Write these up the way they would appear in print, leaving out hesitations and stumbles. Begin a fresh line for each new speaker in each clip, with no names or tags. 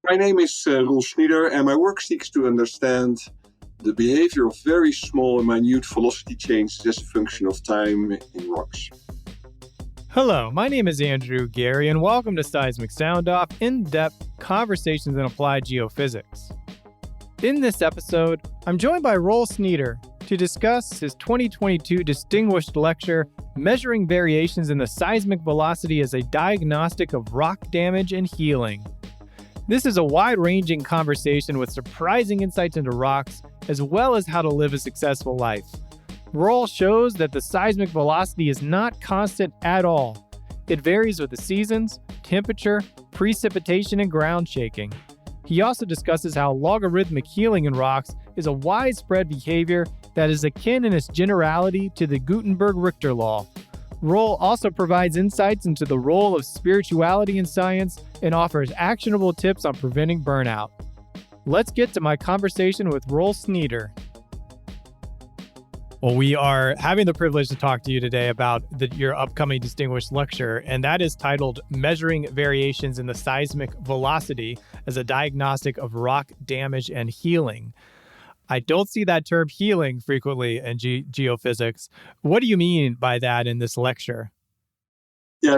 My name is Roel Snieder, and my work seeks to understand the behavior of very small and minute velocity changes as a function of time in rocks.
Hello, my name is Andrew Geary, and welcome to Seismic Sound Off, in-depth conversations in applied geophysics. In this episode, I'm joined by Roel Snieder to discuss his 2022 Distinguished Lecture, Measuring Variations in the Seismic Velocity as a Diagnostic of Rock Damage and Healing. This is a wide-ranging conversation with surprising insights into rocks, as well as how to live a successful life. Roel shows that the seismic velocity is not constant at all. It varies with the seasons, temperature, precipitation, and ground shaking. He also discusses how logarithmic healing in rocks is a widespread behavior that is akin in its generality to the Gutenberg-Richter law. Roel also provides insights into the role of spirituality in science and offers actionable tips on preventing burnout. Let's get to my conversation with Roel Snieder. Well, we are having the privilege to talk to you today about your upcoming Distinguished Lecture, and that is titled Measuring Variations in the Seismic Velocity as a Diagnostic of Rock Damage and Healing. I don't see that term healing frequently in geophysics. What do you mean by that in this lecture?
Yeah,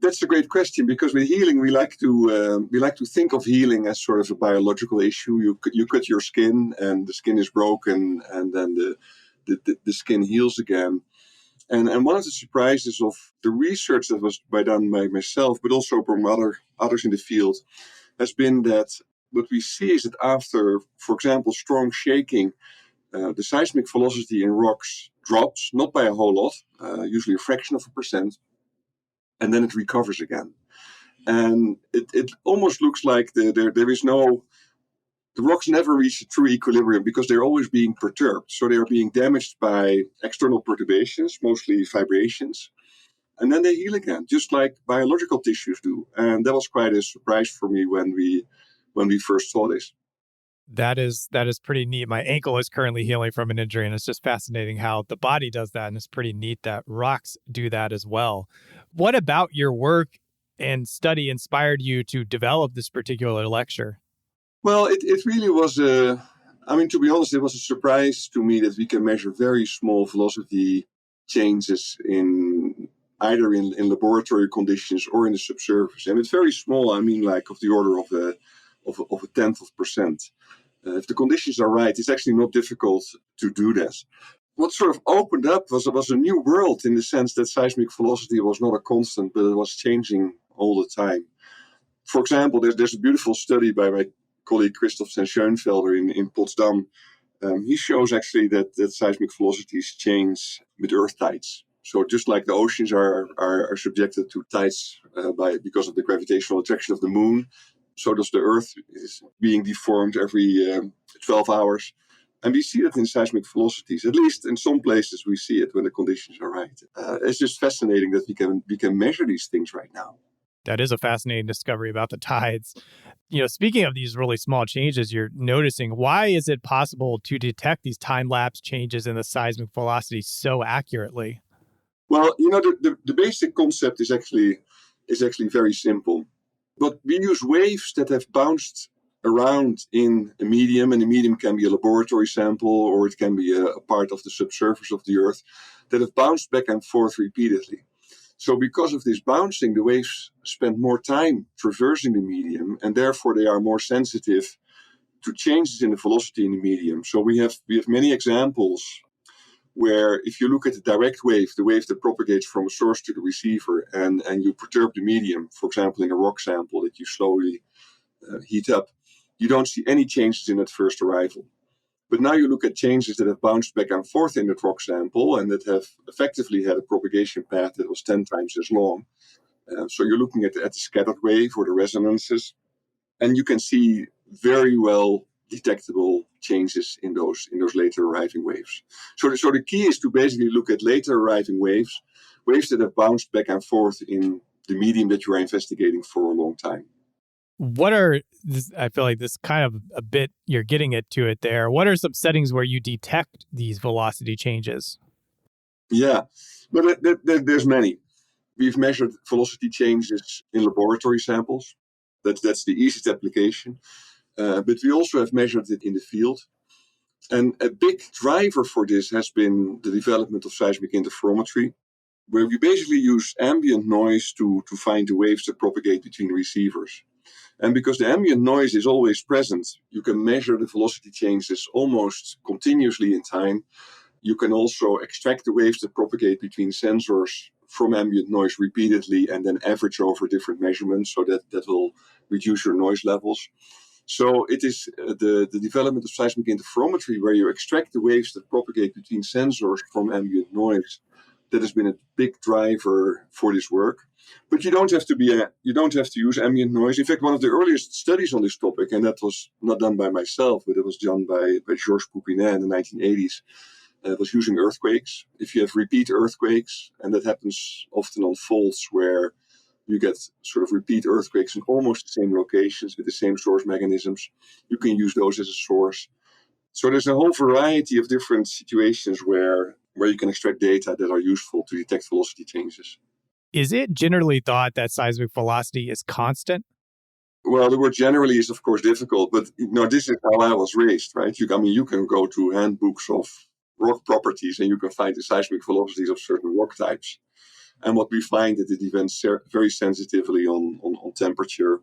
that's a great question, because with healing we like to think of healing as sort of a biological issue. You cut your skin and the skin is broken, and then the skin heals again. And one of the surprises of the research that was done by myself, but also from others in the field, has been that what we see is that after, for example, strong shaking, the seismic velocity in rocks drops, not by a whole lot, usually a fraction of a percent, and then it recovers again. And it almost looks like there is no... The rocks never reach a true equilibrium because they're always being perturbed. So they are being damaged by external perturbations, mostly vibrations. And then they heal again, just like biological tissues do. And that was quite a surprise for me when we first saw this.
That is pretty neat. My ankle is currently healing from an injury, and it's just fascinating how the body does that. And it's pretty neat that rocks do that as well. What about your work and study inspired you to develop this particular lecture?
Well, it really was to be honest, it was a surprise to me that we can measure very small velocity changes in either in laboratory conditions or in the subsurface. And it's very small, like of the order of a tenth of percent. If the conditions are right, it's actually not difficult to do that. What sort of opened up was a new world, in the sense that seismic velocity was not a constant, but it was changing all the time. For example, there's a beautiful study by my colleague Christoph Schoenfelder in Potsdam. He shows actually that seismic velocities change with earth tides. So just like the oceans are subjected to tides because of the gravitational attraction of the moon, so does the earth, is being deformed every 12 hours. And we see that in seismic velocities. At least in some places we see it when the conditions are right. It's just fascinating that we can measure these things right now.
That is a fascinating discovery about the tides. Speaking of these really small changes you're noticing, why is it possible to detect these time-lapse changes in the seismic velocity so accurately?
Well, the basic concept is actually very simple. But we use waves that have bounced around in a medium, and the medium can be a laboratory sample, or it can be a part of the subsurface of the Earth, that have bounced back and forth repeatedly. So because of this bouncing, the waves spend more time traversing the medium, and therefore they are more sensitive to changes in the velocity in the medium. So we have many examples where if you look at the direct wave, the wave that propagates from a source to the receiver, and you perturb the medium, for example, in a rock sample that you slowly heat up, you don't see any changes in that first arrival. But now you look at changes that have bounced back and forth in that rock sample and that have effectively had a propagation path that was 10 times as long. So you're looking at the scattered wave or the resonances, and you can see very well detectable changes in those later arriving waves. So the key is to basically look at later arriving waves that have bounced back and forth in the medium that you are investigating for a long time.
I feel like this kind of a bit, you're getting to it there. What are some settings where you detect these velocity changes?
Yeah, but there's many. We've measured velocity changes in laboratory samples. That's the easiest application. But we also have measured it in the field. And a big driver for this has been the development of seismic interferometry, where we basically use ambient noise to find the waves that propagate between receivers. And because the ambient noise is always present, you can measure the velocity changes almost continuously in time. You can also extract the waves that propagate between sensors from ambient noise repeatedly and then average over different measurements, so that will reduce your noise levels. So it is the development of seismic interferometry, where you extract the waves that propagate between sensors from ambient noise, that has been a big driver for this work. But you don't have to use ambient noise. In fact, one of the earliest studies on this topic, and that was not done by myself, but it was done by Georges Poupinet in the 1980s, was using earthquakes. If you have repeat earthquakes, and that happens often on faults where you get sort of repeat earthquakes in almost the same locations with the same source mechanisms, you can use those as a source. So there's a whole variety of different situations where you can extract data that are useful to detect velocity changes.
Is it generally thought that seismic velocity is constant?
Well, the word generally is, of course, difficult, but this is how I was raised, right? You can go to handbooks of rock properties and you can find the seismic velocities of certain rock types. And what we find that it depends very sensitively on temperature.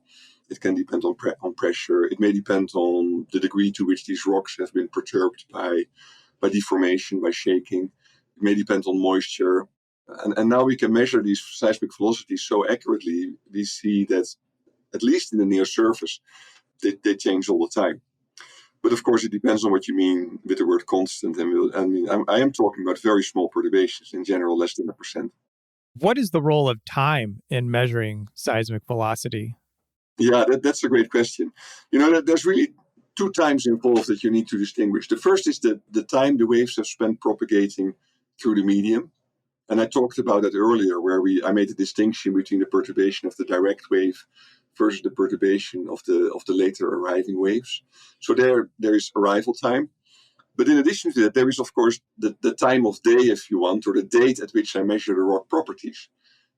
It can depend on pressure. It may depend on the degree to which these rocks have been perturbed by deformation, by shaking. It may depend on moisture. And now we can measure these seismic velocities so accurately, we see that, at least in the near surface, they change all the time. But of course, it depends on what you mean with the word constant. I am talking about very small perturbations, in general, less than 1%.
What is the role of time in measuring seismic velocity?
Yeah, that's a great question. There's really two times involved that you need to distinguish. The first is the time the waves have spent propagating through the medium. And I talked about that earlier, where I made a distinction between the perturbation of the direct wave versus the perturbation of the later arriving waves. So there is arrival time. But in addition to that, there is, of course, the time of day, if you want, or the date at which I measure the rock properties.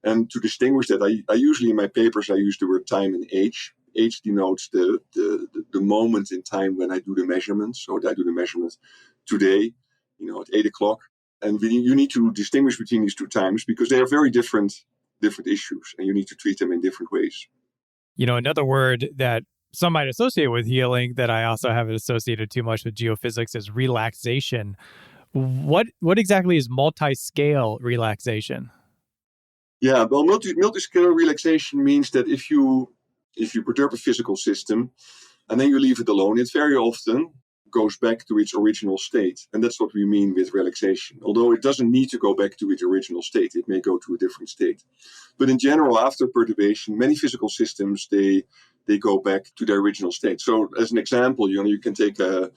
And to distinguish that, I usually in my papers, I use the word time and age. Age denotes the moment in time when I do the measurement. So I do the measurement today, at 8 o'clock. And you need to distinguish between these two times because they are very different issues, and you need to treat them in different ways.
Another word that some might associate with healing that I also haven't associated too much with geophysics is relaxation. What exactly is multi-scale relaxation?
Yeah, well, multi-scale relaxation means that if you perturb a physical system and then you leave it alone, it very often goes back to its original state. And that's what we mean with relaxation. Although it doesn't need to go back to its original state, it may go to a different state. But in general, after perturbation, many physical systems, they go back to their original state. So as an example, you can take a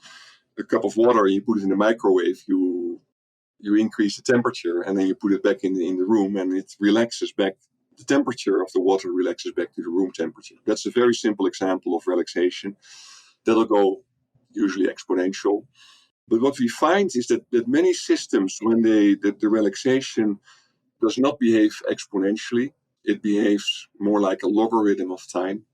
cup of water and you put it in the microwave, you increase the temperature and then you put it back in the room and it relaxes back. The temperature of the water relaxes back to the room temperature. That's a very simple example of relaxation. That'll go usually exponential. But what we find is that many systems, when the relaxation does not behave exponentially, it behaves more like a logarithm of time.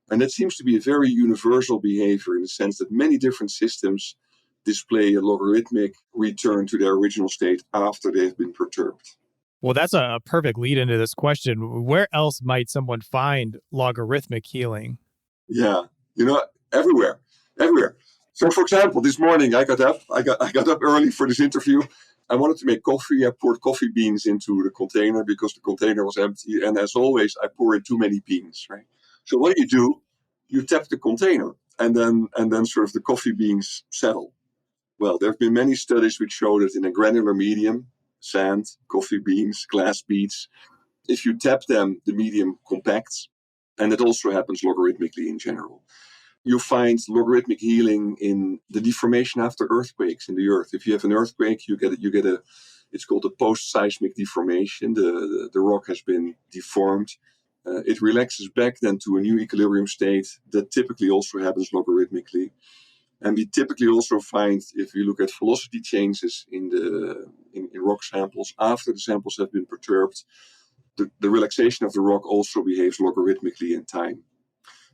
And that seems to be a very universal behavior in the sense that many different systems display a logarithmic return to their original state after they've been perturbed.
Well, that's a perfect lead into this question. Where else might someone find logarithmic healing?
Yeah, everywhere. So, for example, this morning I got up early for this interview. I wanted to make coffee. I poured coffee beans into the container because the container was empty. And as always, I pour in too many beans, right? So what do? You tap the container and then sort of the coffee beans settle. Well, there have been many studies which show that in a granular medium, sand, coffee beans, glass beads, if you tap them, the medium compacts. And it also happens logarithmically in general. You find logarithmic healing in the deformation after earthquakes in the earth. If you have an earthquake, you get it's called a post-seismic deformation. The rock has been deformed. It relaxes back then to a new equilibrium state that typically also happens logarithmically. And we typically also find, if you look at velocity changes in rock samples after the samples have been perturbed, the relaxation of the rock also behaves logarithmically in time.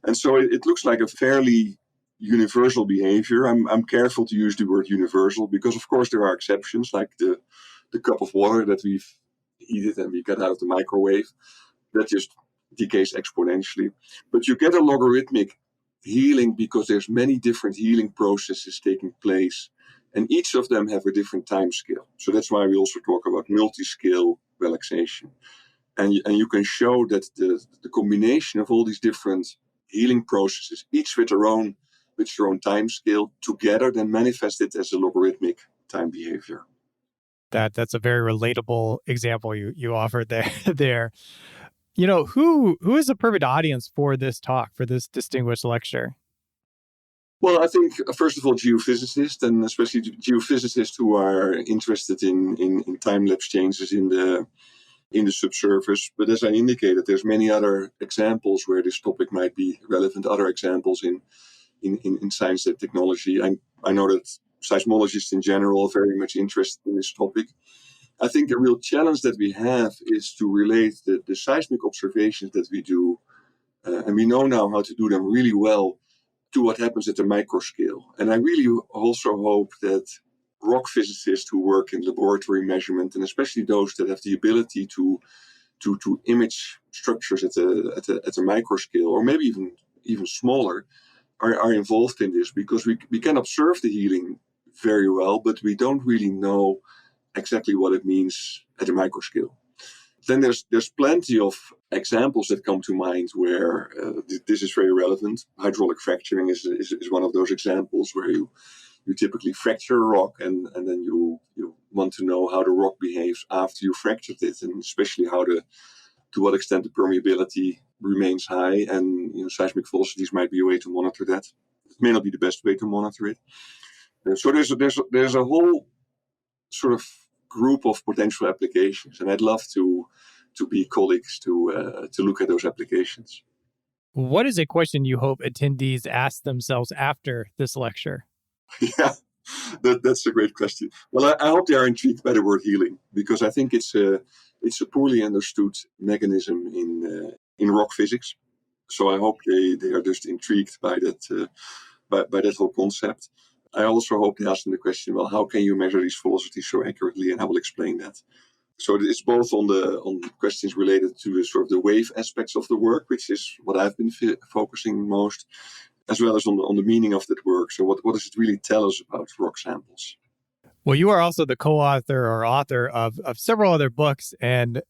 And so it looks like a fairly universal behavior. I'm careful to use the word universal because, of course, there are exceptions, like the cup of water that we've heated and we get out of the microwave. That just decays exponentially. But you get a logarithmic healing because there's many different healing processes taking place, and each of them have a different time scale. So that's why we also talk about multi-scale relaxation. And you can show that the combination of all these different healing processes, each with their own time scale, together then manifest it as a logarithmic time behavior.
That's a very relatable example you offered there. Who is the perfect audience for this talk, for this distinguished lecture?
Well, I think, first of all, geophysicists, and especially geophysicists who are interested in time-lapse changes in the subsurface. But as I indicated, there's many other examples where this topic might be relevant, other examples in science and technology. I know that seismologists in general are very much interested in this topic. I think the real challenge that we have is to relate the seismic observations that we do, and we know now how to do them really well, to what happens at the microscale. And I really also hope that rock physicists who work in laboratory measurement, and especially those that have the ability to image structures at a microscale, or maybe even smaller, are involved in this, because we can observe the healing very well, but we don't really know exactly what it means at a microscale. Then there's plenty of examples that come to mind where this is very relevant. Hydraulic fracturing is one of those examples where you typically fracture a rock, and then you want to know how the rock behaves after you fractured it, and especially to what extent the permeability remains high, and seismic velocities might be a way to monitor that. It may not be the best way to monitor it. So there's a whole sort of group of potential applications, and I'd love to be colleagues to look at those applications.
What is a question you hope attendees ask themselves after this lecture?
Yeah, that's a great question. Well, I hope they are intrigued by the word healing, because I think it's a poorly understood mechanism in rock physics. So I hope they are just intrigued by that by that whole concept. I also hope they ask them the question, well, how can you measure these velocities so accurately? And I will explain that. So it's both on questions related to the sort of the wave aspects of the work, which is what I've been focusing most, as well as on the meaning of that work. So what does it really tell us about rock samples?
Well, you are also the co-author or author of several other books, and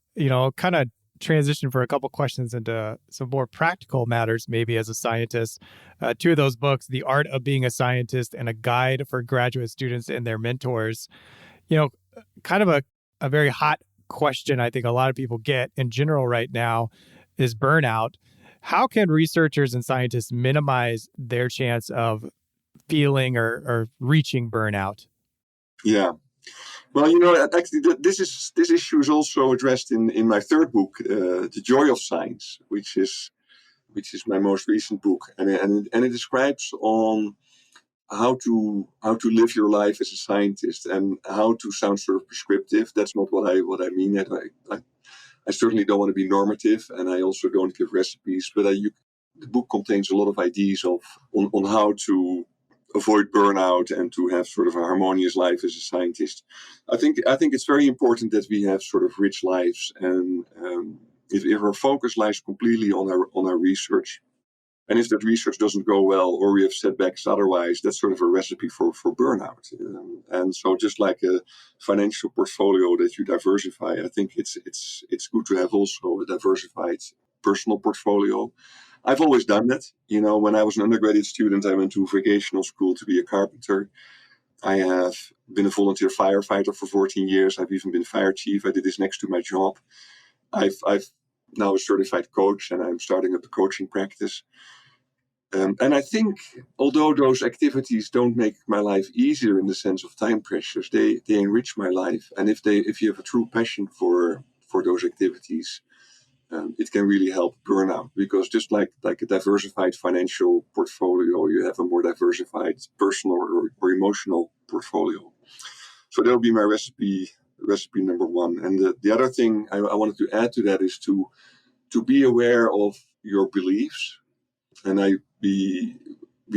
kind of transition for a couple questions into some more practical matters, maybe as a scientist. Two of those books, The Art of Being a Scientist and A Guide for Graduate Students and Their Mentors. Kind of a very hot question I think a lot of people get in general right now is burnout. How can researchers and scientists minimize their chance of feeling or reaching burnout?
Yeah. Well, actually, this issue is also addressed in my third book, The Joy of Science, which is my most recent book, and it describes on how to live your life as a scientist, and how to sound sort of prescriptive. That's not what I mean. I certainly don't want to be normative, and I also don't give recipes. But the book contains a lot of ideas on how to avoid burnout and to have sort of a harmonious life as a scientist. I think it's very important that we have sort of rich lives, and if our focus lies completely on our research, and if that research doesn't go well, or we have setbacks otherwise, that's sort of a recipe for burnout. And so, just like a financial portfolio that you diversify, I think it's good to have also a diversified personal portfolio. I've always done that. When I was an undergraduate student, I went to vocational school to be a carpenter. I have been a volunteer firefighter for 14 years. I've even been fire chief. I did this next to my job. I've now a certified coach, and I'm starting up a coaching practice. And I think, although those activities don't make my life easier in the sense of time pressures, they enrich my life. And if you have a true passion for those activities, it can really help burnout, because just like a diversified financial portfolio, you have a more diversified personal or emotional portfolio. So that'll be my recipe number one. And the other thing I wanted to add to that is to be aware of your beliefs. And we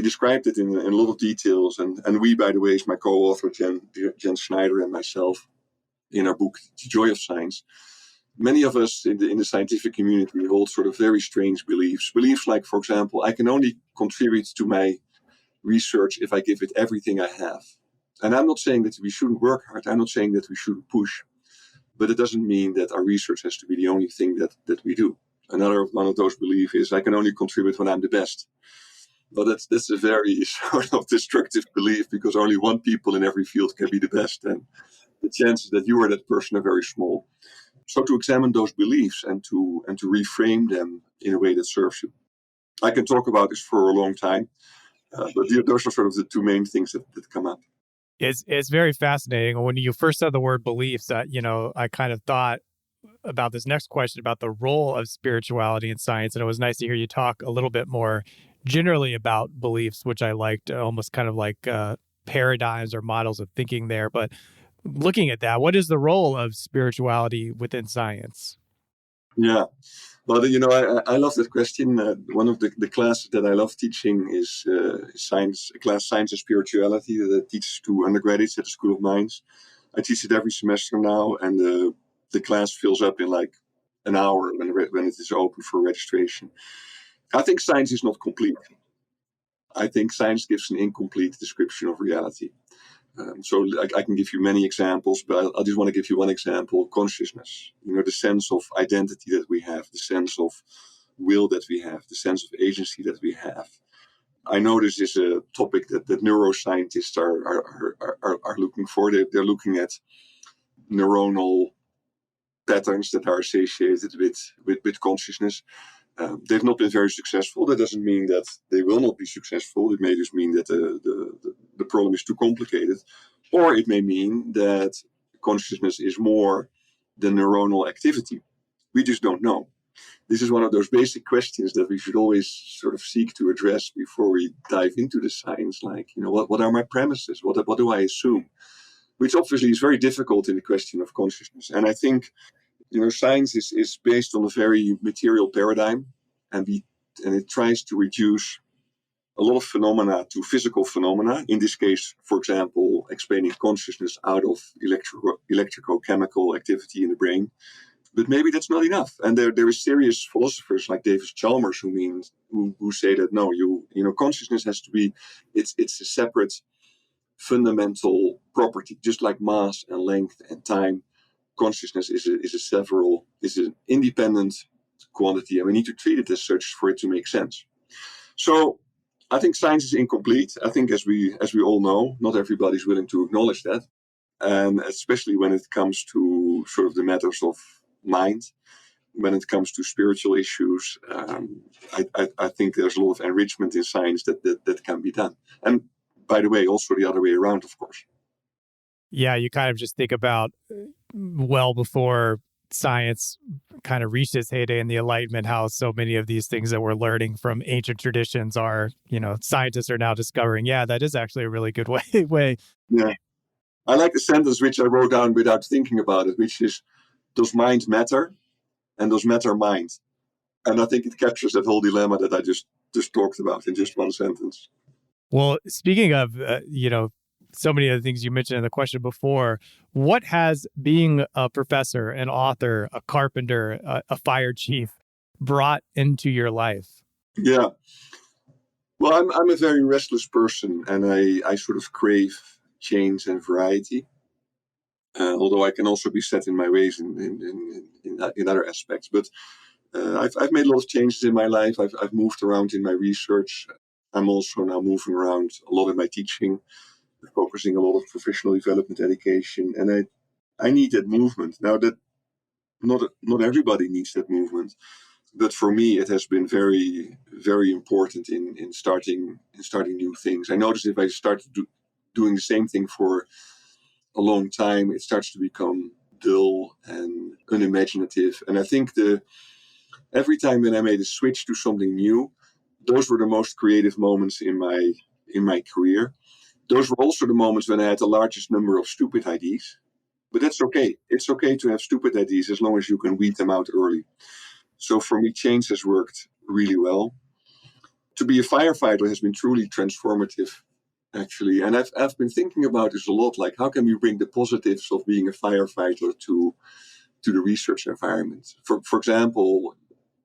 described it in a lot of details. And we, by the way, is my co-author, Jen Schneider, and myself, in our book, The Joy of Science. Many of us in the scientific community hold sort of very strange beliefs. Beliefs like, for example, I can only contribute to my research if I give it everything I have. And I'm not saying that we shouldn't work hard. I'm not saying that we shouldn't push. But it doesn't mean that our research has to be the only thing that we do. Another one of those beliefs is I can only contribute when I'm the best. But that's a very sort of destructive belief, because only one people in every field can be the best. And the chances that you are that person are very small. So to examine those beliefs and to reframe them in a way that serves you. I can talk about this for a long time, but those are sort of the two main things that come up.
It's very fascinating. When you first said the word beliefs, I kind of thought about this next question about the role of spirituality in science. And it was nice to hear you talk a little bit more generally about beliefs, which I liked, almost kind of like paradigms or models of thinking there. But looking at that, what is the role of spirituality within science?
Yeah, well, I love that question. One of the classes that I love teaching is science, class Science and Spirituality, that I teach to undergraduates at the School of Mines. I teach it every semester now, and the class fills up in like an hour when it is open for registration. I think science is not complete. I think science gives an incomplete description of reality. So I can give you many examples, but I just want to give you one example: consciousness. The sense of identity that we have, the sense of will that we have, the sense of agency that we have. I know this is a topic that neuroscientists are looking for. They're looking at neuronal patterns that are associated with consciousness. They've not been very successful. That doesn't mean that they will not be successful. It may just mean that the problem is too complicated. Or it may mean that consciousness is more than neuronal activity. We just don't know. This is one of those basic questions that we should always sort of seek to address before we dive into the science. Like, what are my premises? What do I assume? Which obviously is very difficult in the question of consciousness. And I think science is based on a very material paradigm, and it tries to reduce a lot of phenomena to physical phenomena. In this case, for example, explaining consciousness out of electrochemical activity in the brain. But maybe that's not enough. And there is serious philosophers like David Chalmers who say that no, consciousness has to be it's a separate fundamental property, just like mass and length and time. Consciousness is an independent quantity, and we need to treat it as such for it to make sense. So I think science is incomplete. I think, as we all know, not everybody's willing to acknowledge that, and especially when it comes to sort of the matters of mind, when it comes to spiritual issues, I think there's a lot of enrichment in science that can be done. And by the way, also the other way around, of course.
Yeah, you kind of just think about well before science kind of reached its heyday in the Enlightenment, how so many of these things that we're learning from ancient traditions are, scientists are now discovering, that is actually a really good way.
Yeah. I like the sentence which I wrote down without thinking about it, which is, does mind matter and does matter mind? And I think it captures that whole dilemma that I just talked about in just one sentence.
Well, speaking of, so many of the things you mentioned in the question before, what has being a professor, an author, a carpenter, a fire chief brought into your life?
Yeah. Well, I'm a very restless person, and I sort of crave change and variety. Although I can also be set in my ways in other aspects. But I've made a lot of changes in my life. I've moved around in my research. I'm also now moving around a lot in my teaching, focusing a lot of professional development education, and I need that movement. Now, that not everybody needs that movement, but for me it has been very, very important in starting new things. I notice if I start doing the same thing for a long time, it starts to become dull and unimaginative. And I think every time when I made a switch to something new, those were the most creative moments in my career. Those were also the moments when I had the largest number of stupid ideas. But that's okay. It's okay to have stupid ideas as long as you can weed them out early. So for me, change has worked really well. to be a firefighter has been truly transformative, actually. And I've been thinking about this a lot, like how can we bring the positives of being a firefighter to the research environment? For example,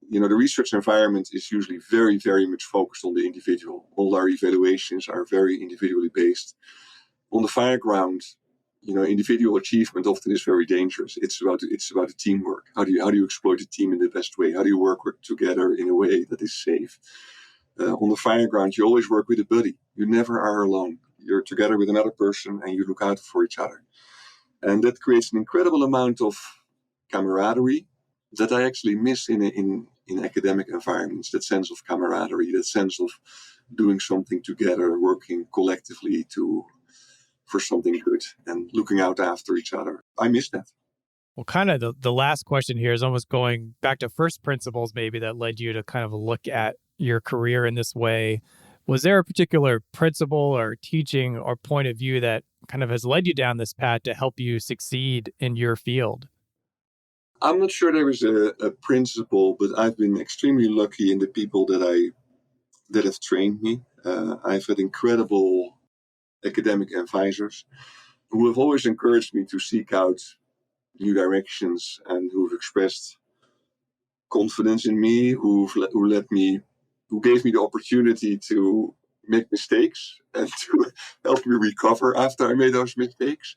the research environment is usually very, very much focused on the individual. All our evaluations are very individually based. On the fireground, individual achievement often is very dangerous. It's about the teamwork. How do you exploit the team in the best way? How do you work together in a way that is safe? On the fireground, you always work with a buddy. You never are alone. You're together with another person and you look out for each other. And that creates an incredible amount of camaraderie that I actually miss in academic environments. That sense of camaraderie, that sense of doing something together, working collectively for something good and looking out after each other. I miss that.
Well, kind of the last question here is almost going back to first principles, maybe that led you to kind of look at your career in this way. Was there a particular principle or teaching or point of view that kind of has led you down this path to help you succeed in your field?
I'm not sure there is a principle, but I've been extremely lucky in the people that have trained me. I've had incredible academic advisors who have always encouraged me to seek out new directions and who've expressed confidence in me, who gave me the opportunity to make mistakes and to help me recover after I made those mistakes.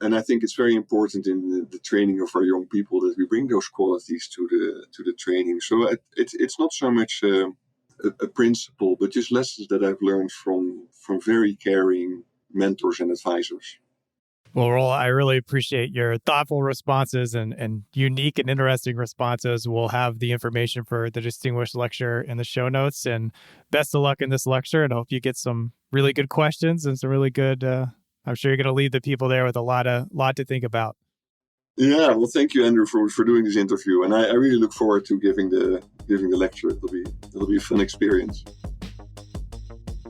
And I think it's very important in the training of our young people that we bring those qualities to the training. So it's not so much a principle, but just lessons that I've learned from very caring mentors and advisors.
Well, Roel, I really appreciate your thoughtful responses and unique and interesting responses. We'll have the information for the Distinguished Lecture in the show notes. And best of luck in this lecture. And I hope you get some really good questions and some really good, I'm sure you're going to leave the people there with a lot to think about.
Yeah, well, thank you, Andrew, for doing this interview. And I really look forward to giving the lecture. It'll be a fun experience.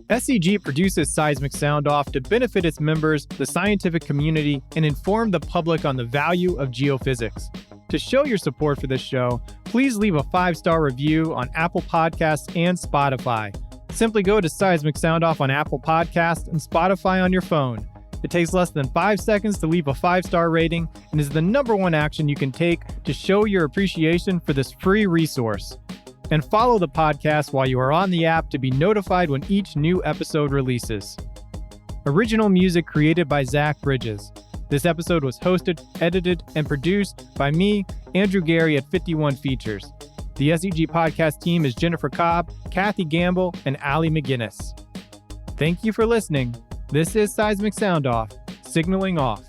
SEG produces Seismic Sound Off to benefit its members, the scientific community, and inform the public on the value of geophysics. To show your support for this show, please leave a 5-star review on Apple Podcasts and Spotify. Simply go to Seismic Sound Off on Apple Podcasts and Spotify on your phone. It takes less than 5 seconds to leave a 5-star rating and is the #1 action you can take to show your appreciation for this free resource. And follow the podcast while you are on the app to be notified when each new episode releases. Original music created by Zach Bridges. This episode was hosted, edited, and produced by me, Andrew Geary at 51 Features. The SEG podcast team is Jennifer Cobb, Kathy Gamble, and Allie McGinnis. Thank you for listening. This is Seismic Sound Off, signaling off.